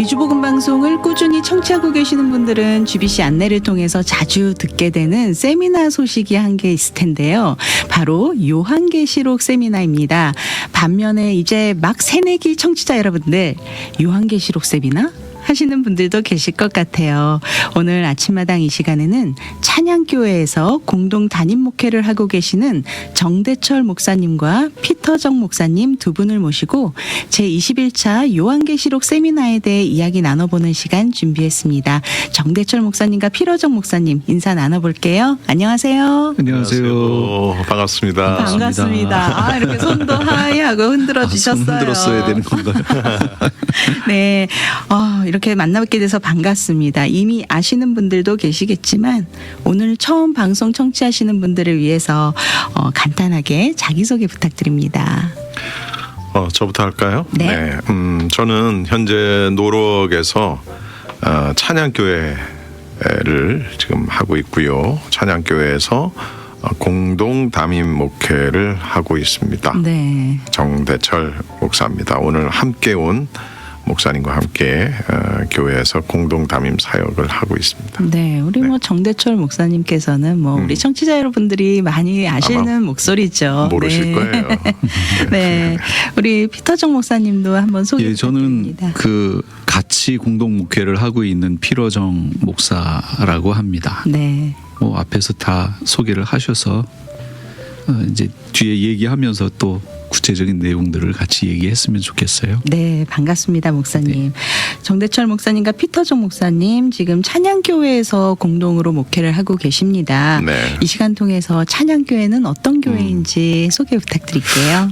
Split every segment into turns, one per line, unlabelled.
위주복음 방송을 꾸준히 청취하고 계시는 분들은 GBC 안내를 통해서 자주 듣게 되는 세미나 소식이 한 개 있을 텐데요. 바로 요한계시록 세미나입니다. 반면에 이제 막 새내기 청취자 여러분들, 요한계시록 세미나? 하시는 분들도 계실 것 같아요. 오늘 아침마당 이 시간에는 찬양교회에서 공동 담임 목회를 하고 계시는 정대철 목사님과 피터정 목사님 두 분을 모시고 제21차 요한계시록 세미나에 대해 이야기 나눠보는 시간 준비했습니다. 정대철 목사님과 피터정 목사님 인사 나눠볼게요. 안녕하세요.
안녕하세요. 반갑습니다.
반갑습니다. 이렇게 손도 하이하고 흔들어 주셨어요.
손 흔들었어야 되는 건가요?
네. 이렇게 만나뵙게 돼서 반갑습니다. 이미 아시는 분들도 계시겠지만 오늘 처음 방송 청취하시는 분들을 위해서 간단하게 자기소개 부탁드립니다.
저부터 할까요?
네.
저는 현재 노력에서 찬양교회를 지금 하고 있고요. 찬양교회에서 공동 담임 목회를 하고 있습니다.
네.
정대철 목사입니다. 오늘 함께 온 목사님과 함께 교회에서 공동 담임 사역을 하고 있습니다.
네, 우리 정대철 목사님께서는 우리 청취자 여러분들이 많이 아시는 목소리죠.
모르실 거예요.
네, 우리 피터정 목사님도 한번 소개 부탁드립니다.
저는 같이 공동 목회를 하고 있는 피터정 목사라고 합니다.
네.
앞에서 다 소개를 하셔서 이제 뒤에 얘기하면서 또 구체적인 내용들을 같이 얘기했으면 좋겠어요.
네, 반갑습니다, 목사님.
네.
정대철 목사님과 피터정 목사님 지금 찬양교회에서 공동으로 목회를 하고 계십니다.
네.
이 시간 통해서 찬양교회는 어떤 교회인지 소개 부탁드릴게요.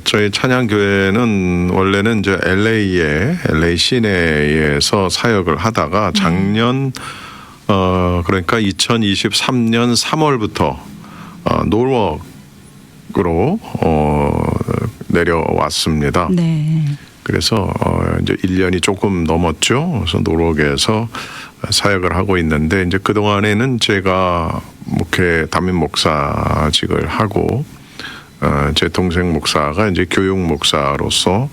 저희 찬양교회는 원래는 이제 LA 시내에서 사역을 하다가 작년 그러니까 2023년 3월부터 노르워크로 내려왔습니다.
네.
그래서 이제 1년이 조금 넘었죠. 그래서 노르워크에서 사역을 하고 있는데 이제 그 동안에는 제가 담임 목사직을 하고 제 동생 목사가 이제 교육 목사로서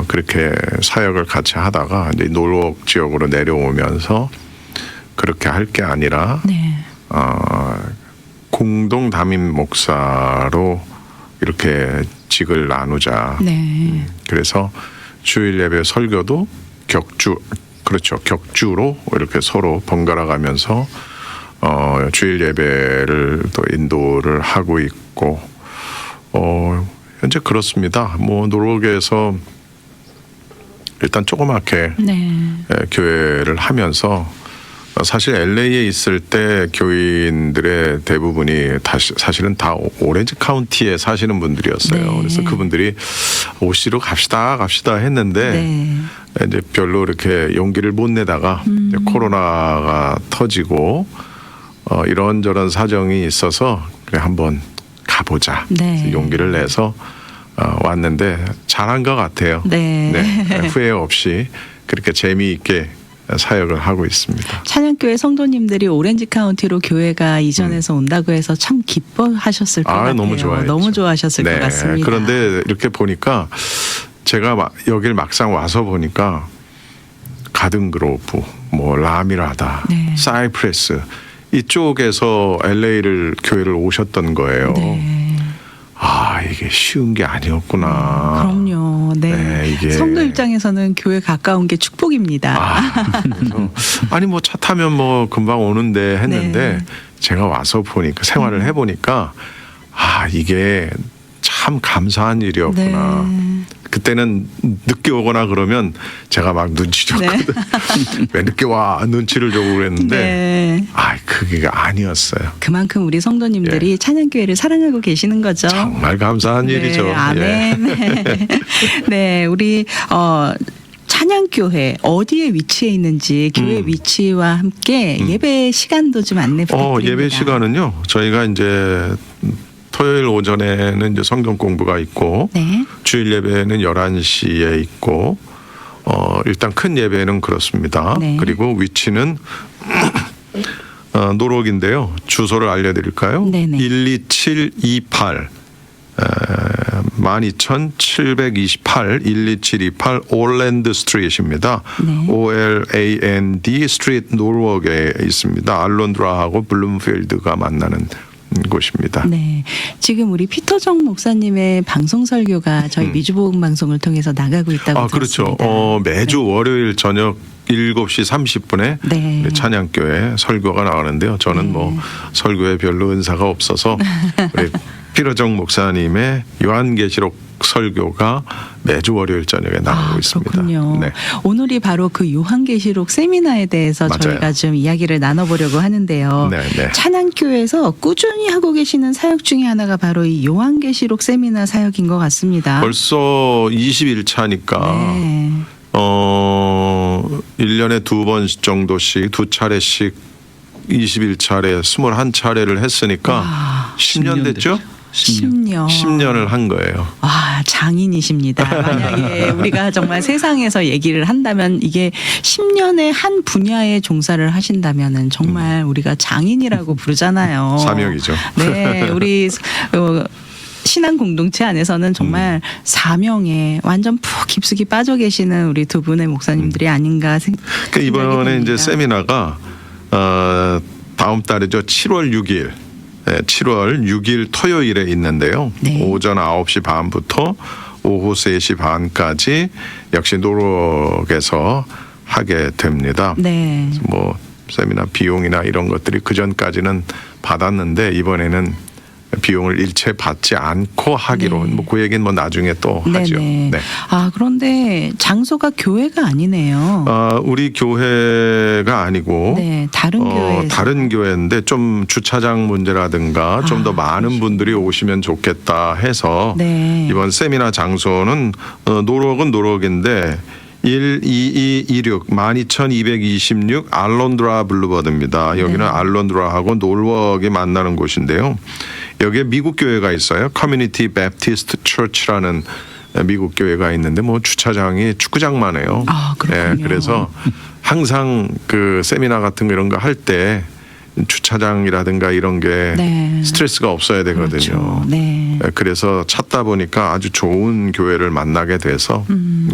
그렇게 사역을 같이 하다가 이제 노르워크 지역으로 내려오면서 그렇게 할 게 아니라
네.
공동 담임 목사로 이렇게 직을 나누자.
네.
그래서 주일 예배 설교도 격주로 이렇게 서로 번갈아 가면서 주일 예배를 또 인도를 하고 있고 현재 그렇습니다. 노르웨이에서 일단 조그맣게
네.
교회를 하면서 사실 LA에 있을 때 교인들의 대부분이 사실은 다 오렌지 카운티에 사시는 분들이었어요.
네.
그래서 그분들이 OC로 갑시다 했는데
네.
이제 별로 이렇게 용기를 못 내다가 이제 코로나가 터지고 이런저런 사정이 있어서 그래 한번 가보자.
네.
용기를 내서 왔는데 잘한 것 같아요.
네.
네. 후회 없이 그렇게 재미있게 사역을 하고 있습니다.
찬양교회 성도님들이 오렌지 카운티로 교회가 이전해서 온다고 해서 참 기뻐하셨을 것 같아요.
너무 좋아했죠.
너무 좋아하셨을 것 같습니다.
그런데 이렇게 보니까 제가 여길 막상 와서 보니까 가든그로브, 라미라다,
네.
사이프레스 이쪽에서 교회를 오셨던 거예요.
네.
이게 쉬운 게 아니었구나.
그럼요. 네.
이게
성도 입장에서는 교회 가까운 게 축복입니다.
그래서 차 타면 금방 오는데 했는데
네.
제가 와서 보니까 생활을 해보니까 이게 참 감사한 일이었구나.
네.
그때는 늦게 오거나 그러면 제가 막 눈치 줬거든.
네.
왜 늦게 와 눈치를 주고 그랬는데
네.
그게 아니었어요.
그만큼 우리 성도님들이 찬양교회를 사랑하고 계시는 거죠.
정말 감사한 일이죠.
아멘. 네, 우리 찬양교회 어디에 위치해 있는지 교회 위치와 함께 예배 시간도 좀 안내 부탁드립니다.
예배 시간은요. 저희가 이제 토요일 오전에는 이제 성경 공부가 있고
네.
주일 예배는 11시에 있고 일단 큰 예배는 그렇습니다.
네.
그리고 위치는 노록인데요. 주소를 알려드릴까요?
네네.
12728 12728 12728 올랜드 스트리트입니다.
네.
OLAND 스트리트 노르웍에 있습니다. 알론드라하고 블룸필드가 만나는 곳입니다.
네, 지금 우리 피터정 목사님의 방송 설교가 저희 미주복음 방송을 통해서 나가고 있다고
그렇죠.
들었습니다.
매주 월요일 저녁 7시 30분에
네.
찬양교회 설교가 나가는데요. 저는 뭐 설교에 별로 은사가 없어서 우리 피터정 목사님의 요한계시록 설교가 매주 월요일 저녁에 나가고 있습니다.
그렇군요.
네.
오늘이 바로 그 요한계시록 세미나에 대해서
맞아요.
저희가 좀 이야기를 나눠보려고 하는데요.
네, 네.
찬양교회에서 꾸준히 하고 계시는 사역 중에 하나가 바로 이 요한계시록 세미나 사역인 것 같습니다.
벌써 21차니까
네.
1년에 2번 정도씩 2차례씩 21차례 21차례를 했으니까 10년 됐죠?
10년.
10년을 한 거예요.
와, 장인이십니다. 만약에 우리가 정말 세상에서 얘기를 한다면 이게 10년의 한 분야에 종사를 하신다면은 정말 우리가 장인이라고 부르잖아요.
사명이죠.
네, 우리 신앙 공동체 안에서는 정말 사명에 완전 푹 깊숙이 빠져 계시는 우리 두 분의 목사님들이 아닌가
그러니까 이번에
됩니다.
이제 세미나가 다음 달이죠. 7월 6일. 네, 7월 6일 토요일에 있는데요.
네.
오전 9시 반부터 오후 3시 반까지 역시 노력에서 하게 됩니다.
네.
뭐 세미나 비용이나 이런 것들이 그 전까지는 받았는데 이번에는 비용을 일체 받지 않고 하기로
네.
뭐 그 얘기는 뭐 나중에 또 하죠.
네네.
네.
그런데 장소가 교회가 아니네요.
우리 교회가 아니고
네, 다른 교회에서.
다른 교회인데 좀 주차장 문제라든가 좀 더 많은 분들이 오시면 좋겠다 해서
네.
이번 세미나 장소는 노력은 노력인데 12226 12226 알론드라 블루버드입니다. 여기는
네.
알론드라하고 노르웍이 만나는 곳인데요. 여기에 미국 교회가 있어요. 커뮤니티 배프티스트 처치라는 미국 교회가 있는데 뭐 주차장이 축구장만 해요.
그렇군요.
그래서 항상 그 세미나 같은 거 이런 거 할 때 주차장이라든가 이런 게
네.
스트레스가 없어야 되거든요.
그렇죠. 네.
그래서 찾다 보니까 아주 좋은 교회를 만나게 돼서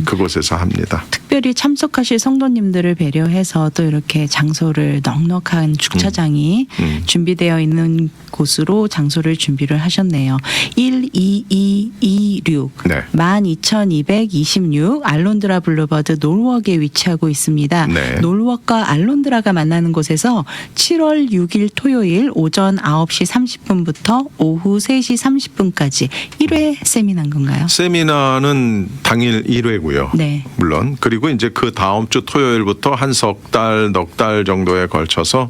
그곳에서 합니다.
특별히 참석하실 성도님들을 배려해서 또 이렇게 장소를 넉넉한 주차장이 준비되어 있는 곳으로 장소를 준비를 하셨네요. 12226
네.
12226 알론드라 블루버드 노르웍에 위치하고 있습니다.
네.
노르웍과 알론드라가 만나는 곳에서 7월 6일 토요일 오전 9시 30분부터 오후 3시 30분까지 1회 세미나인 건가요?
세미나는 당일 1회고요.
네.
물론 그리고 이제 그 다음 주 토요일부터 한 석 달, 넉 달 정도에 걸쳐서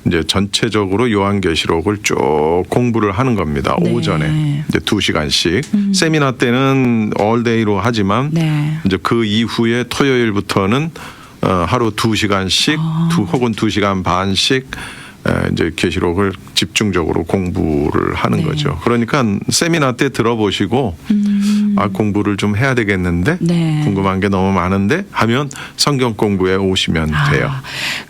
이제 전체적으로 요한계시록을 쭉 공부를 하는 겁니다.
네.
오전에 이제 2시간씩 세미나 때는 all-day로 하지만
네.
이제 그 이후에 토요일부터는 하루 2시간씩 혹은 2시간 반씩 이제 계시록을 집중적으로 공부를 하는
네.
거죠. 그러니까 세미나 때 들어보시고 공부를 좀 해야 되겠는데
네.
궁금한 게 너무 많은데 하면 성경 공부에 오시면 돼요.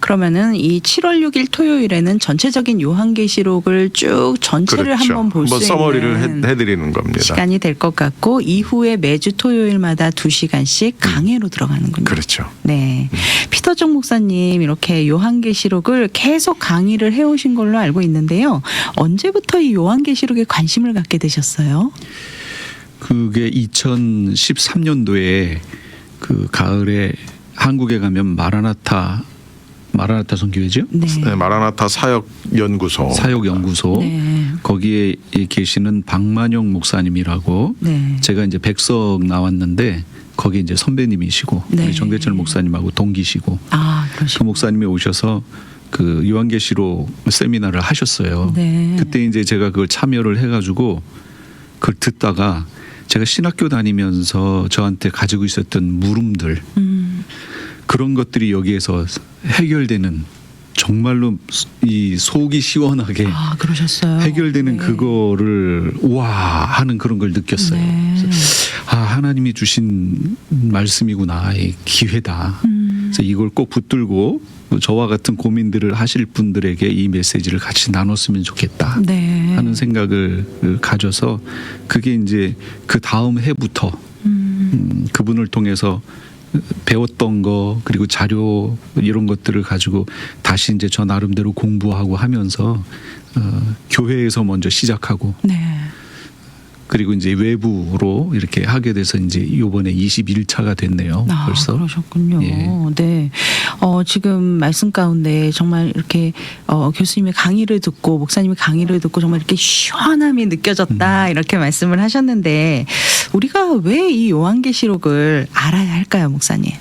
그러면은 이 7월 6일 토요일에는 전체적인 요한계시록을 쭉 전체를
그렇죠.
한번 볼 수 있는
서머리를 해드리는 겁니다.
시간이 될 것 같고 이후에 매주 토요일마다 2시간씩 강해로 들어가는군요.
그렇죠.
네, 피터정 목사님 이렇게 요한계시록을 계속 강의를 해오신 걸로 알고 있는데요. 언제부터 이 요한계시록에 관심을 갖게 되셨어요?
그게 2013년도에 그 가을에 한국에 가면 마라나타 선교회죠?
네.
네, 마라나타 사역연구소.
사역연구소
네.
거기에 계시는 박만영 목사님이라고
네.
제가 이제 백석 나왔는데 거기 이제 선배님이시고
네.
우리 정대철 목사님하고 동기시고 그
그러시군요.
목사님이 오셔서 그 요한계시록 세미나를 하셨어요.
네.
그때 이제 제가 그걸 참여를 해가지고 그걸 듣다가 제가 신학교 다니면서 저한테 가지고 있었던 물음들 그런 것들이 여기에서 해결되는 정말로 이 속이 시원하게
그러셨어요.
해결되는
네.
그거를 와 하는 그런 걸 느꼈어요.
네.
그래서 하나님이 주신 말씀이구나, 이 기회다. 그래서 이걸 꼭 붙들고 저와 같은 고민들을 하실 분들에게 이 메시지를 같이 나눴으면 좋겠다
네.
하는 생각을 가져서 그게 이제 그 다음 해부터 그분을 통해서 배웠던 거 그리고 자료 이런 것들을 가지고 다시 이제 저 나름대로 공부하고 하면서 교회에서 먼저 시작하고
네.
그리고 이제 외부로 이렇게 하게 돼서 이제 이번에 21차가 됐네요. 벌써.
그러셨군요.
예.
네. 지금 말씀 가운데 정말 이렇게 교수님의 강의를 듣고 목사님의 강의를 듣고 정말 이렇게 시원함이 느껴졌다 이렇게 말씀을 하셨는데 우리가 왜 이 요한계시록을 알아야 할까요, 목사님?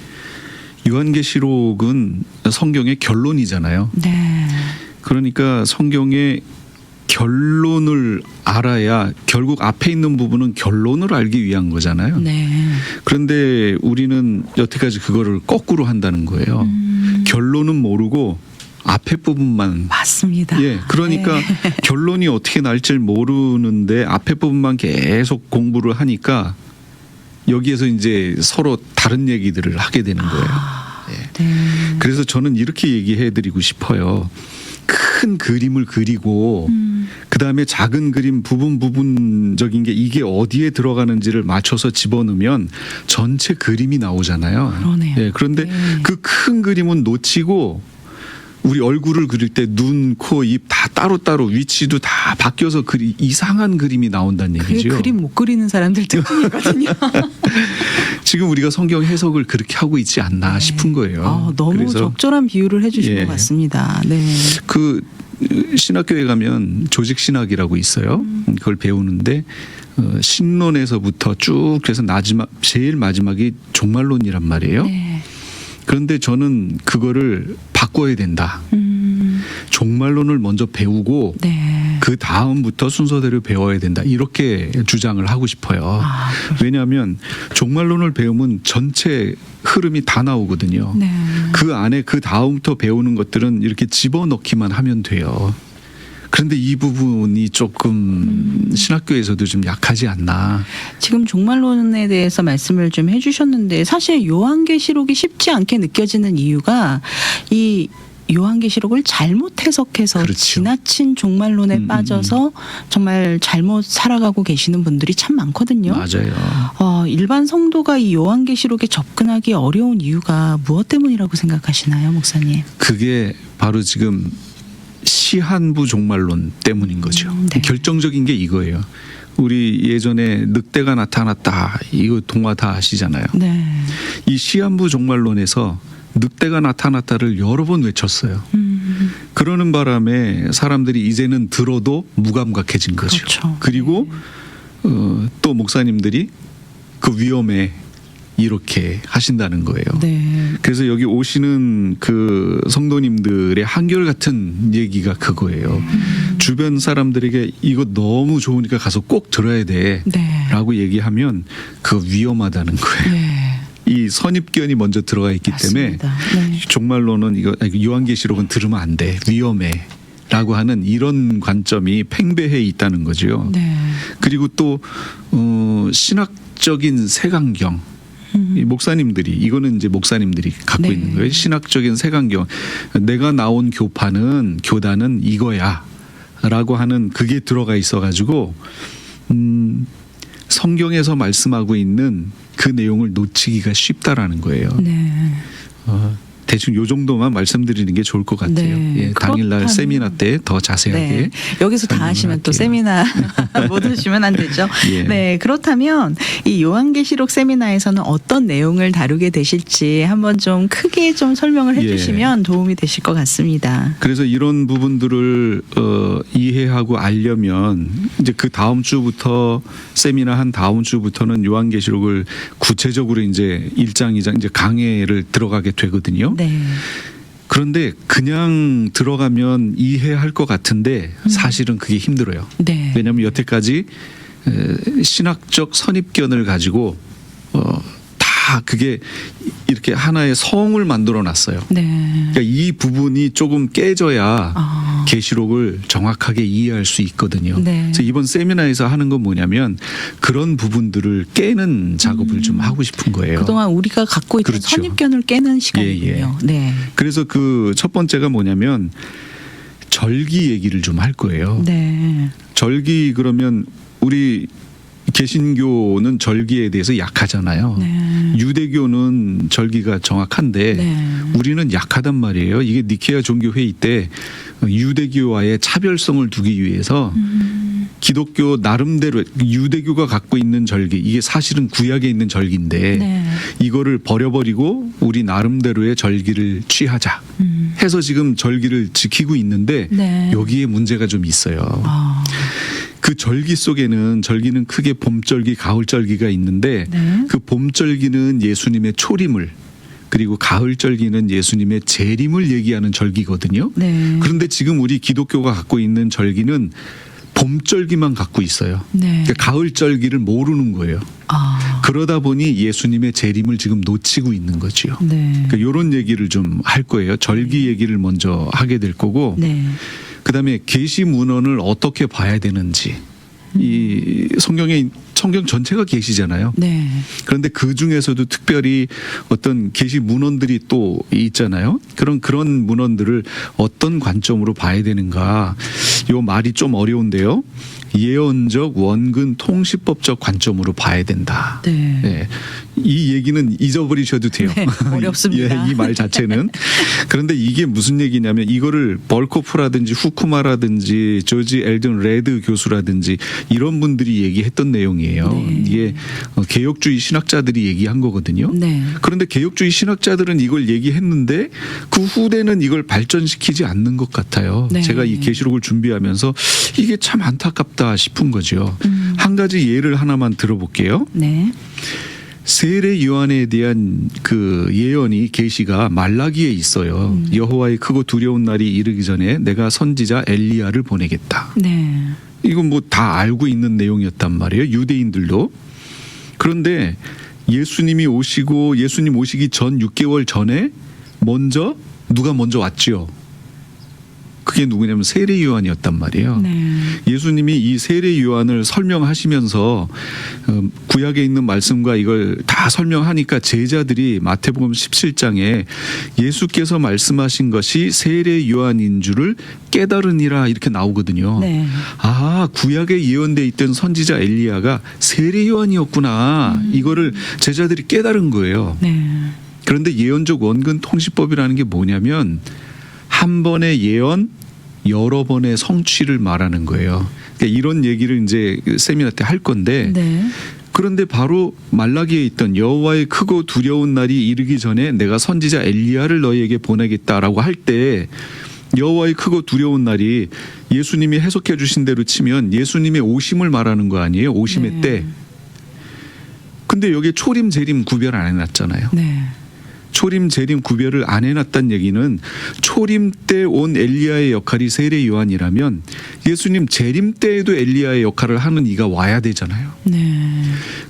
요한계시록은 성경의 결론이잖아요.
네.
그러니까 성경의 결론을 알아야 결국 앞에 있는 부분은 결론을 알기 위한 거잖아요.
네.
그런데 우리는 여태까지 그거를 거꾸로 한다는 거예요. 결론은 모르고 앞에 부분만.
맞습니다.
예, 그러니까
네.
결론이 어떻게 날지 모르는데 앞에 부분만 계속 공부를 하니까 여기에서 이제 서로 다른 얘기들을 하게 되는 거예요. 예.
네.
그래서 저는 이렇게 얘기해드리고 싶어요. 큰 그림을 그리고 그 다음에 작은 그림 부분적인 게 이게 어디에 들어가는지를 맞춰서 집어넣으면 전체 그림이 나오잖아요.
그러네요.
예, 그런데
네.
그 큰 그림은 놓치고 우리 얼굴을 그릴 때 눈, 코, 입 다 따로따로 위치도 다 바뀌어서 이상한 그림이 나온다는
그게
얘기죠.
그림 못 그리는 사람들 특징이거든요.
지금 우리가 성경 해석을 그렇게 하고 있지 않나 싶은 거예요.
너무
그래서
적절한 비유를 해주신
예.
것 같습니다. 네.
그 신학교에 가면 조직 신학이라고 있어요. 그걸 배우는데 신론에서부터 쭉 해서 제일 마지막이 종말론이란 말이에요.
네.
그런데 저는 그거를 바꿔야 된다. 종말론을 먼저 배우고
네.
그 다음부터 순서대로 배워야 된다. 이렇게 주장을 하고 싶어요. 왜냐하면 종말론을 배우면 전체 흐름이 다 나오거든요.
네.
그 안에 그 다음부터 배우는 것들은 이렇게 집어넣기만 하면 돼요. 그런데 이 부분이 조금 신학교에서도 좀 약하지 않나.
지금 종말론에 대해서 말씀을 좀 해주셨는데 사실 요한계시록이 쉽지 않게 느껴지는 이유가 이 요한계시록을 잘못 해석해서
그렇죠.
지나친 종말론에 빠져서 정말 잘못 살아가고 계시는 분들이 참 많거든요.
맞아요.
일반 성도가 이 요한계시록에 접근하기 어려운 이유가 무엇 때문이라고 생각하시나요, 목사님?
그게 바로 지금 시한부 종말론 때문인 거죠.
네.
결정적인 게 이거예요. 우리 예전에 늑대가 나타났다. 이거 동화 다 아시잖아요.
네.
이 시한부 종말론에서 늑대가 나타났다를 여러 번 외쳤어요. 그러는 바람에 사람들이 이제는 들어도 무감각해진 거죠.
그렇죠.
그리고 또 목사님들이 그 위험에 이렇게 하신다는 거예요.
네.
그래서 여기 오시는 그 성도님들의 한결같은 얘기가 그거예요. 주변 사람들에게 이거 너무 좋으니까 가서 꼭 들어야 돼
네.
라고 얘기하면 그 위험하다는 거예요.
네.
이 선입견이 먼저 들어가 있기 때문에
맞습니다. 네.
종말론은 요한계시록은 들으면 안 돼. 위험해. 라고 하는 이런 관점이 팽배해 있다는 거죠.
네.
그리고 또 신학적인 색안경. 이 목사님들이 이거는 이제 목사님들이 갖고
네.
있는 거예요. 신학적인 색안경. 내가 나온 교단은 이거야라고 하는 그게 들어가 있어가지고 성경에서 말씀하고 있는 그 내용을 놓치기가 쉽다라는 거예요.
네.
대충 요 정도만 말씀드리는 게 좋을 것 같아요.
네.
예, 당일날
그렇다면-
세미나 때 더 자세하게.
네. 여기서 다 하시면 또 세미나 못 오시면 안 되죠.
예.
네. 그렇다면 이 요한계시록 세미나에서는 어떤 내용을 다루게 되실지 한번 좀 크게 좀 설명을 해주시면 도움이 되실 것 같습니다.
그래서 이런 부분들을 이해하고 알려면 이제 그 다음 주부터 세미나 한 다음 주부터는 요한계시록을 구체적으로 이제 1장, 2장 이제 강해를 들어가게 되거든요.
네.
그런데 그냥 들어가면 이해할 것 같은데 사실은 그게 힘들어요.
네.
왜냐하면 여태까지 신학적 선입견을 가지고 다 그게 이렇게 하나의 성을 만들어 놨어요.
네.
그러니까 이 부분이 조금 깨져야 계시록을 정확하게 이해할 수 있거든요.
네.
그래서 이번 세미나에서 하는 건 뭐냐면 그런 부분들을 깨는 작업을 좀 하고 싶은 거예요.
그동안 우리가 갖고 있던
그렇죠.
선입견을 깨는 시간이군요. 네.
그래서 그 첫 번째가 뭐냐면 절기 얘기를 좀 할 거예요.
네.
절기 그러면 우리 개신교는 절기에 대해서 약하잖아요.
네.
유대교는 절기가 정확한데
네.
우리는 약하단 말이에요. 이게 니케아 종교회의 때 유대교와의 차별성을 두기 위해서 기독교 나름대로 유대교가 갖고 있는 절기 이게 사실은 구약에 있는 절기인데
네.
이거를 버려버리고 우리 나름대로의 절기를 취하자 해서 지금 절기를 지키고 있는데
네.
여기에 문제가 좀 있어요.
아.
그 절기 속에는 절기는 크게 봄절기, 가을절기가 있는데
네.
그 봄절기는 예수님의 초림을 그리고 가을절기는 예수님의 재림을 얘기하는 절기거든요.
네.
그런데 지금 우리 기독교가 갖고 있는 절기는 봄절기만 갖고 있어요.
네.
그러니까 가을절기를 모르는 거예요.
아.
그러다 보니 예수님의 재림을 지금 놓치고 있는 거지요.
네.
그러니까 이런 얘기를 좀 할 거예요. 절기 얘기를 먼저 하게 될 거고
네.
그다음에 계시 문헌을 어떻게 봐야 되는지 이 성경 전체가 계시잖아요.
네.
그런데 그 중에서도 특별히 어떤 계시 문헌들이 또 있잖아요. 그런 문헌들을 어떤 관점으로 봐야 되는가? 요 말이 좀 어려운데요. 예언적, 원근, 통시법적 관점으로 봐야 된다.
네.
네. 이 얘기는 잊어버리셔도 돼요.
네, 어렵습니다.
이 말 자체는. 그런데 이게 무슨 얘기냐면 이거를 벌코프라든지 후쿠마라든지 조지 엘든 레드 교수라든지 이런 분들이 얘기했던 내용이에요.
네.
이게 개혁주의 신학자들이 얘기한 거거든요.
네.
그런데 개혁주의 신학자들은 이걸 얘기했는데 그 후대는 이걸 발전시키지 않는 것 같아요.
네.
제가 이 계시록을 준비하면서 이게 참 안타깝다 싶은 거죠. 한 가지 예를 하나만 들어볼게요.
네.
세례 요한에 대한 그 예언이 계시가 말라기에 있어요. 여호와의 크고 두려운 날이 이르기 전에 내가 선지자 엘리야를 보내겠다.
네.
이건 뭐 다 알고 있는 내용이었단 말이에요. 유대인들도. 그런데 예수님 오시기 전 6개월 전에 누가 먼저 왔죠. 그게 누구냐면 세례 요한이었단 말이에요.
네.
예수님이 이 세례 요한을 설명하시면서 구약에 있는 말씀과 이걸 다 설명하니까 제자들이 마태복음 17장에 예수께서 말씀하신 것이 세례 요한인 줄을 깨달으니라 이렇게 나오거든요.
네.
아, 구약에 예언돼 있던 선지자 엘리야가 세례 요한이었구나. 이거를 제자들이 깨달은 거예요.
네.
그런데 예언적 원근 통시법이라는 게 뭐냐면 한 번의 예언 여러 번의 성취를 말하는 거예요. 그러니까 이런 얘기를 이제 세미나 때 할 건데
네.
그런데 바로 말라기에 있던 여호와의 크고 두려운 날이 이르기 전에 내가 선지자 엘리야를 너희에게 보내겠다라고 할 때 여호와의 크고 두려운 날이 예수님이 해석해 주신 대로 치면 예수님의 오심을 말하는 거 아니에요? 오심의
네.
때. 근데 여기 초림 재림 구별 안 해놨잖아요.
네.
초림 재림 구별을 안 해놨다는 얘기는 초림 때 온 엘리야의 역할이 세례 요한이라면 예수님 재림 때에도 엘리야의 역할을 하는 이가 와야 되잖아요.
네.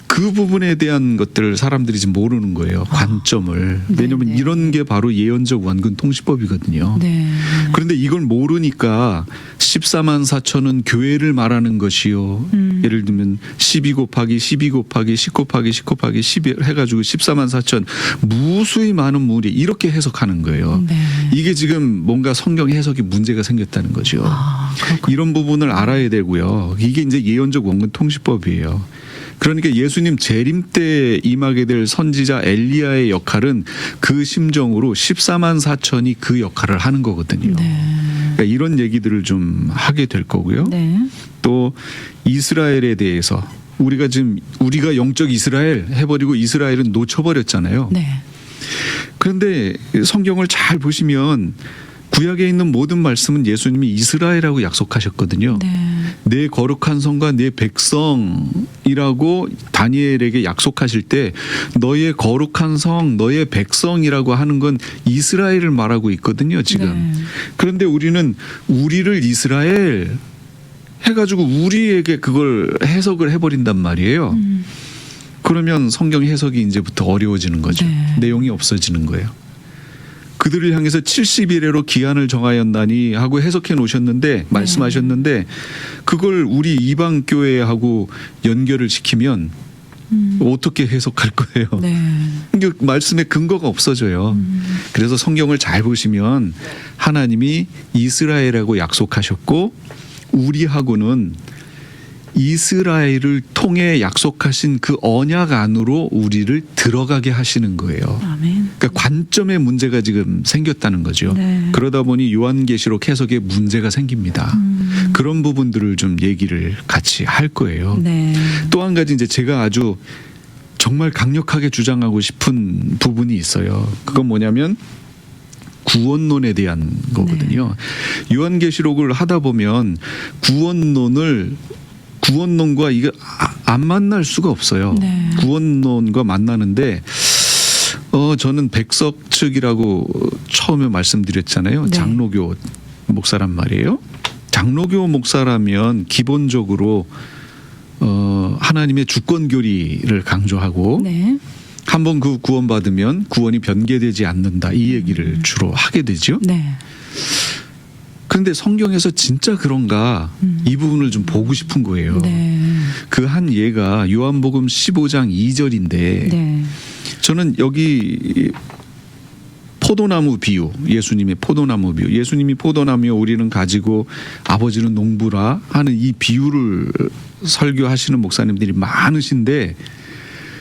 그 부분에 대한 것들을 사람들이 지금 모르는 거예요. 관점을.
네,
왜냐하면
네.
이런 게 바로 예언적 원근 통시법이거든요.
네.
그런데 이걸 모르니까 14만 4천은 교회를 말하는 것이요. 예를 들면 12 곱하기 12 곱하기 10 곱하기 10 곱하기 10 해가지고 14만 4천 무수히 많은 무리 이렇게 해석하는 거예요.
네.
이게 지금 뭔가 성경 해석에 문제가 생겼다는 거죠.
아, 그렇군요.
이런 부분을 알아야 되고요. 이게 이제 예언적 원근 통시법이에요. 그러니까 예수님 재림 때 임하게 될 선지자 엘리야의 역할은 그 심정으로 14만 4천이 그 역할을 하는 거거든요.
네.
그러니까 이런 얘기들을 좀 하게 될 거고요.
네.
또 이스라엘에 대해서 우리가 영적 이스라엘 해버리고 이스라엘은 놓쳐버렸잖아요.
네.
그런데 성경을 잘 보시면 구약에 있는 모든 말씀은 예수님이 이스라엘하고 약속하셨거든요.
네.
내 거룩한 성과 내 백성이라고 다니엘에게 약속하실 때 너의 거룩한 성, 너의 백성이라고 하는 건 이스라엘을 말하고 있거든요, 지금.
네.
그런데 우리는 우리를 이스라엘 해가지고 우리에게 그걸 해석을 해버린단 말이에요. 그러면 성경 해석이 이제부터 어려워지는 거죠.
네.
내용이 없어지는 거예요. 그들을 향해서 70일에로 기한을 정하였나니 하고 해석해 놓으셨는데 말씀하셨는데 그걸 우리 이방 교회하고 연결을 시키면 어떻게 해석할 거예요?
네.
이게 말씀에 근거가 없어져요. 그래서 성경을 잘 보시면 하나님이 이스라엘하고 약속하셨고 우리하고는 이스라엘을 통해 약속하신 그 언약 안으로 우리를 들어가게 하시는 거예요.
아멘.
그러니까 관점의 문제가 지금 생겼다는 거죠.
네.
그러다 보니 요한계시록 해석에 문제가 생깁니다. 그런 부분들을 좀 얘기를 같이 할 거예요.
네.
또 한 가지 이제 제가 아주 정말 강력하게 주장하고 싶은 부분이 있어요. 그건 뭐냐면 구원론에 대한 거거든요. 요한계시록을 하다 보면 구원론과 이게 안 만날 수가 없어요.
네.
구원론과 만나는데 저는 백석 측이라고 처음에 말씀드렸잖아요.
네.
장로교 목사란 말이에요. 장로교 목사라면 기본적으로 하나님의 주권 교리를 강조하고
네.
한번 그 구원받으면 구원이 변개되지 않는다 이 얘기를 주로 하게 되죠.
네.
그런데 성경에서 진짜 그런가 이 부분을 좀 보고 싶은 거예요.
네.
그 한 예가 요한복음 15장 2절인데
네.
저는 여기 포도나무 비유, 예수님의 포도나무 비유, 예수님이 포도나무여 우리는 가지고 아버지는 농부라 하는 이 비유를 설교하시는 목사님들이 많으신데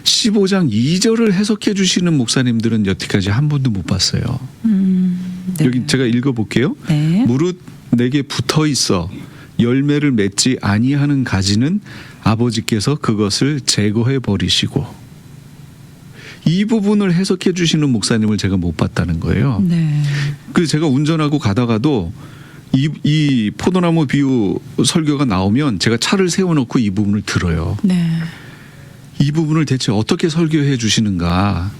15장 2절을 해석해 주시는 목사님들은 여태까지 한 번도 못 봤어요.
네.
여기 제가 읽어볼게요.
네.
무릇 내게 붙어 있어 열매를 맺지 아니하는 가지는 아버지께서 그것을 제거해 버리시고 이 부분을 해석해 주시는 목사님을 제가 못 봤다는 거예요.
네.
그래서 제가 운전하고 가다가도 이 포도나무 비유 설교가 나오면 제가 차를 세워놓고 이 부분을 들어요.
네.
이 부분을 대체 어떻게 설교해 주시는가.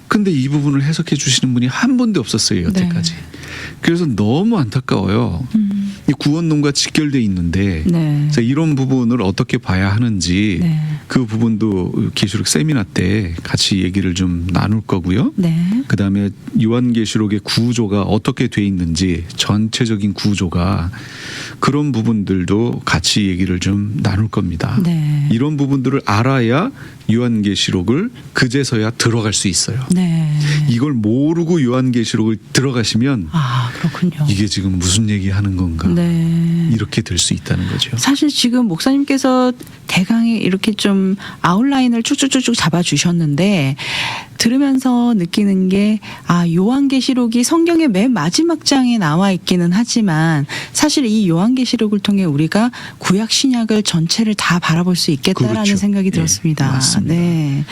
근데 이 부분을 해석해 주시는 분이 한 번도 없었어요, 여태까지. 그래서 너무 안타까워요. 이 구원론과 직결돼 있는데
네.
그래서 이런 부분을 어떻게 봐야 하는지
네.
그 부분도 계시록 세미나 때 같이 얘기를 좀 나눌 거고요.
네.
그다음에 요한계시록의 구조가 어떻게 돼 있는지 전체적인 구조가 그런 부분들도 같이 얘기를 좀 나눌 겁니다.
네.
이런 부분들을 알아야 요한계시록을 그제서야 들어갈 수 있어요.
네.
이걸 모르고 요한계시록을 들어가시면
아, 그렇군요.
이게 지금 무슨 얘기하는 건가
네.
이렇게 될 수 있다는 거죠.
사실 지금 목사님께서 대강의 이렇게 좀 아웃라인을 쭉쭉쭉쭉 잡아주셨는데 들으면서 느끼는 게 요한계시록이 성경의 맨 마지막 장에 나와 있기는 하지만 사실 이 요한계시록을 통해 우리가 구약 신약을 전체를 다 바라볼 수 있겠다라는
그렇죠.
생각이
예,
들었습니다.
맞습니다.
네.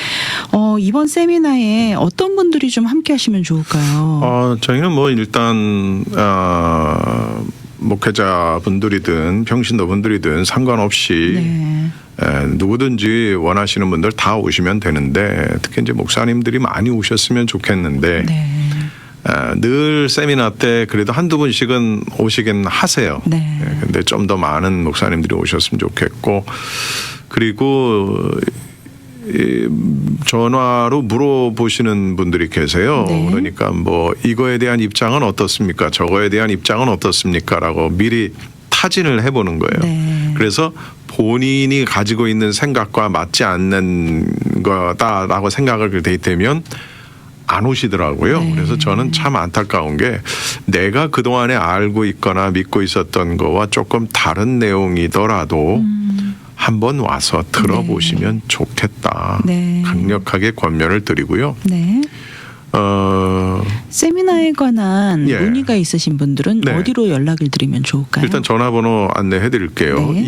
이번 세미나에 어떤 분들이 좀 함께 하시면 좋을까요?
저희는 뭐 일단 목회자분들이든 평신도분들이든 상관없이
네.
누구든지 원하시는 분들 다 오시면 되는데 특히 이제 목사님들이 많이 오셨으면 좋겠는데
네.
늘 세미나 때 그래도 한두 분씩은 오시긴 하세요.
네.
근데 좀 더 많은 목사님들이 오셨으면 좋겠고 그리고 전화로 물어보시는 분들이 계세요.
네.
그러니까 뭐 이거에 대한 입장은 어떻습니까? 저거에 대한 입장은 어떻습니까? 라고 미리 타진을 해보는 거예요.
네.
그래서 본인이 가지고 있는 생각과 맞지 않는 거다라고 생각을 되면 안 오시더라고요.
네.
그래서 저는 참 안타까운 게 내가 그동안에 알고 있거나 믿고 있었던 거와 조금 다른 내용이더라도 한번 와서 들어보시면 좋겠다.
네.
강력하게 권면을 드리고요.
네. 세미나에 관한
예.
문의가 있으신 분들은
네.
어디로 연락을 드리면 좋을까요?
일단 전화번호 안내해 드릴게요.
네.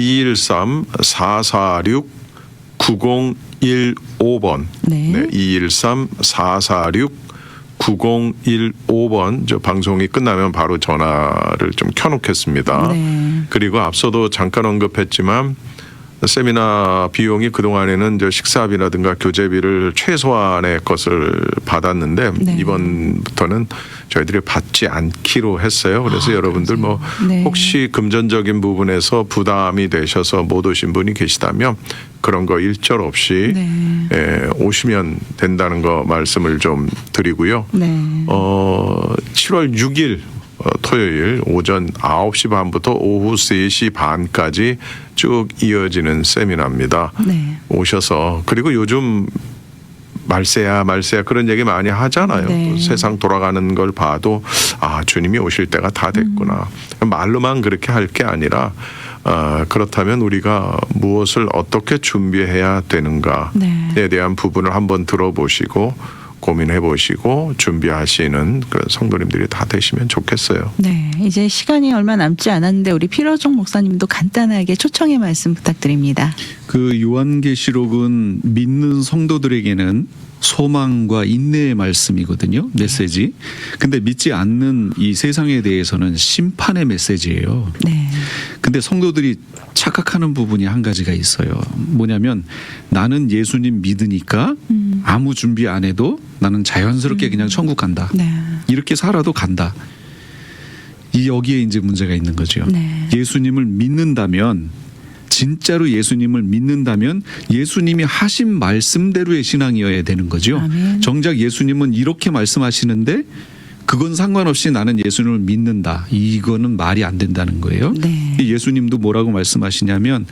213-446-9015번.
네.
213-446-9015번. 저 방송이 끝나면 바로 전화를 좀 켜놓겠습니다.
네.
그리고 앞서도 잠깐 언급했지만 세미나 비용이 그동안에는 이제 식사비라든가 교재비를 최소한의 것을 받았는데
네.
이번부터는 저희들이 받지 않기로 했어요. 그래서 여러분들 뭐
네.
혹시 금전적인 부분에서 부담이 되셔서 못 오신 분이 계시다면 그런 거 일절 없이
네.
오시면 된다는 거 말씀을 좀 드리고요.
네.
7월 6일 토요일 오전 9시 반부터 오후 3시 반까지 쭉 이어지는 세미나입니다.
네.
오셔서 그리고 요즘 말세야 그런 얘기 많이 하잖아요.
네.
세상 돌아가는 걸 봐도 아 주님이 오실 때가 다 됐구나. 말로만 그렇게 할 게 아니라 그렇다면 우리가 무엇을 어떻게 준비해야 되는가에
네.
대한 부분을 한번 들어보시고 고민해 보시고 준비하시는 그런 성도님들이 다 되시면 좋겠어요.
네, 이제 시간이 얼마 남지 않았는데 우리 피러종 목사님도 간단하게 초청의 말씀 부탁드립니다.
그 요한계시록은 믿는 성도들에게는 소망과 인내의 말씀이거든요. 메시지. 근데 믿지 않는 이 세상에 대해서는 심판의 메시지예요.
네.
근데 성도들이 착각하는 부분이 한 가지가 있어요. 뭐냐면 나는 예수님 믿으니까 아무 준비 안 해도 나는 자연스럽게 그냥 천국 간다.
네.
이렇게 살아도 간다. 이 여기에 이제 문제가 있는 거죠.
네.
예수님을 믿는다면 진짜로 예수님을 믿는다면 예수님이 하신 말씀대로의 신앙이어야 되는 거죠.
아멘.
정작 예수님은 이렇게 말씀하시는데 그건 상관없이 나는 예수님을 믿는다. 이거는 말이 안 된다는 거예요.
네.
예수님도 뭐라고 말씀하시냐면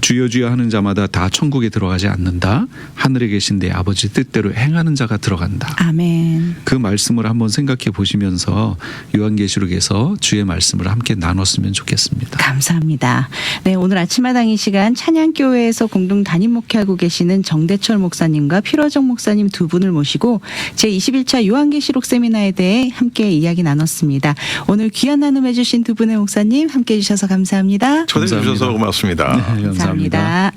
주여 주여 하는 자마다 다 천국에 들어가지 않는다. 하늘에 계신 내 아버지 뜻대로 행하는 자가 들어간다.
아멘.
그 말씀을 한번 생각해 보시면서 요한계시록에서 주의 말씀을 함께 나눴으면 좋겠습니다.
감사합니다. 네, 오늘 아침마당 이 시간 찬양교회에서 공동 담임 목회하고 계시는 정대철 목사님과 피러정 목사님 두 분을 모시고 제21차 요한계시록 세미나에 대해 함께 이야기 나눴습니다. 오늘 귀한 나눔 해주신 두 분의 목사님 함께 해주셔서 감사합니다.
초대해 주셔서 고맙습니다.
네, 감사합니다.
감사합니다.